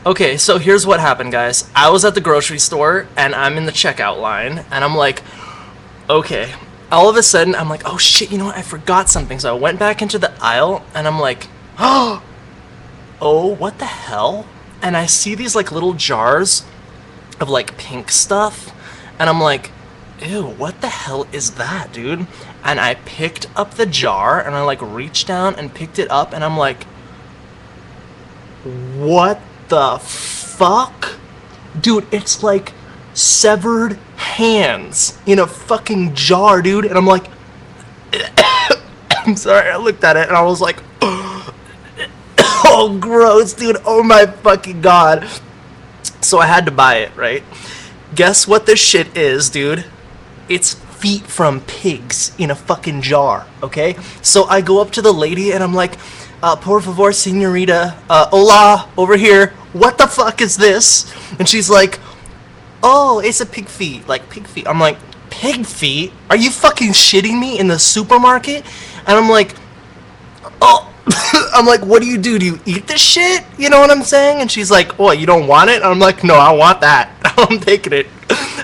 Okay, so here's what happened, guys. I was at the grocery store, and I'm in the checkout line, and I'm like, okay. All of a sudden, I'm like, oh shit, you know what? I forgot something. So I went back into the aisle, and I'm like, oh, what the hell? And I see these like little jars of like pink stuff, and I'm like, ew, what the hell is that, dude? And I picked up the jar, and I like reached down and picked it up, and I'm like, what the fuck? Dude, it's like severed hands in a fucking jar, dude. And I'm like, I'm sorry, I looked at it and I was like, oh, gross, dude. Oh my fucking god. So I had to buy it, right? Guess what this shit is, dude? It's feet from pigs in a fucking jar, okay? So I go up to the lady and I'm like, por favor, señorita, hola, over here. What the fuck is this? And she's like, oh, it's a pig feet, like pig feet. I'm like, pig feet? Are you fucking shitting me in the supermarket? And I'm like, oh, I'm like, what do you do? Do you eat this shit? You know what I'm saying? And she's like, oh, you don't want it? And I'm like, no, I want that. I'm taking it.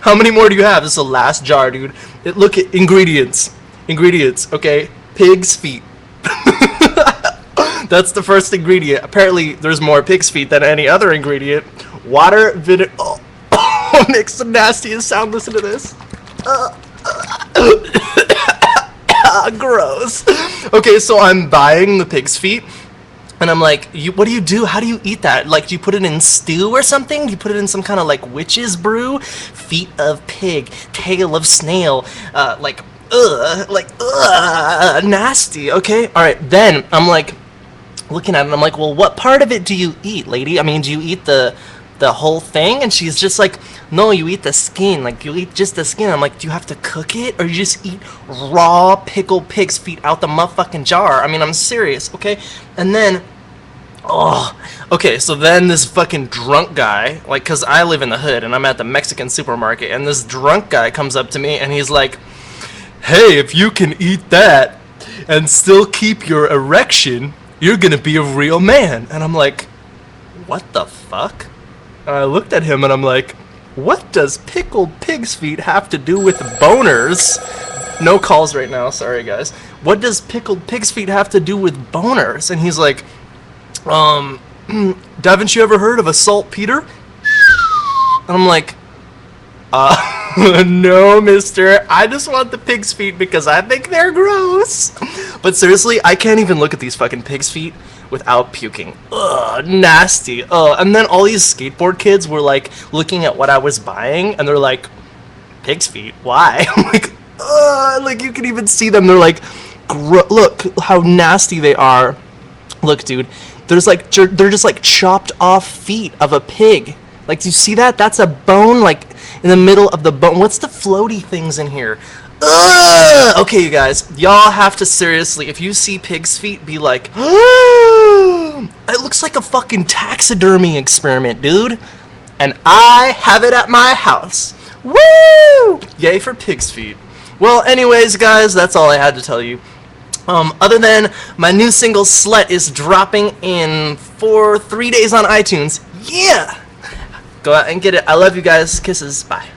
How many more do you have? This is the last jar, dude. Look at ingredients. Ingredients, okay? Pig's feet. That's the first ingredient. Apparently, there's more pig's feet than any other ingredient. Water, vinegar. Oh, makes the nastiest sound. Listen to this. Gross. Okay, so I'm buying the pig's feet, and I'm like, what do you do? How do you eat that? Like, do you put it in stew or something? Do you put it in some kind of like witch's brew? Feet of pig, tail of snail, nasty. Okay, all right. Then I'm like, looking at it, I'm like, well, what part of it do you eat, lady? I mean, do you eat the whole thing? And she's just like, no, you eat the skin. Like, you eat just the skin. I'm like, do you have to cook it, or you just eat raw pickled pig's feet out the motherfucking jar? I mean, I'm serious, okay? And then, okay, so then this fucking drunk guy, like, cause I live in the hood and I'm at the Mexican supermarket, and this drunk guy comes up to me and he's like, hey, if you can eat that and still keep your erection, you're gonna be a real man. And I'm like, what the fuck? And I looked at him and I'm like, what does pickled pig's feet have to do with boners? No calls right now, sorry guys. What does pickled pig's feet have to do with boners? And he's like, haven't you ever heard of a saltpeter? And I'm like, no, mister. I just want the pig's feet because I think they're gross. But seriously, I can't even look at these fucking pig's feet without puking. Ugh, nasty. Ugh. And then all these skateboard kids were like looking at what I was buying, and they're like, pig's feet? Why? I'm like, ugh. Like, you can even see them. They're like, look how nasty they are. Look, dude. They're just like chopped off feet of a pig. Like, do you see that? That's a bone, like, in the middle of the bone. What's the floaty things in here? Ugh! Okay, you guys, y'all have to seriously, if you see pig's feet, be like, it looks like a fucking taxidermy experiment, dude. And I have it at my house. Woo! Yay for pig's feet. Well, anyways, guys, that's all I had to tell you. Other than my new single, Slut, is dropping in 3 days on iTunes. Yeah! Go out and get it. I love you guys. Kisses. Bye.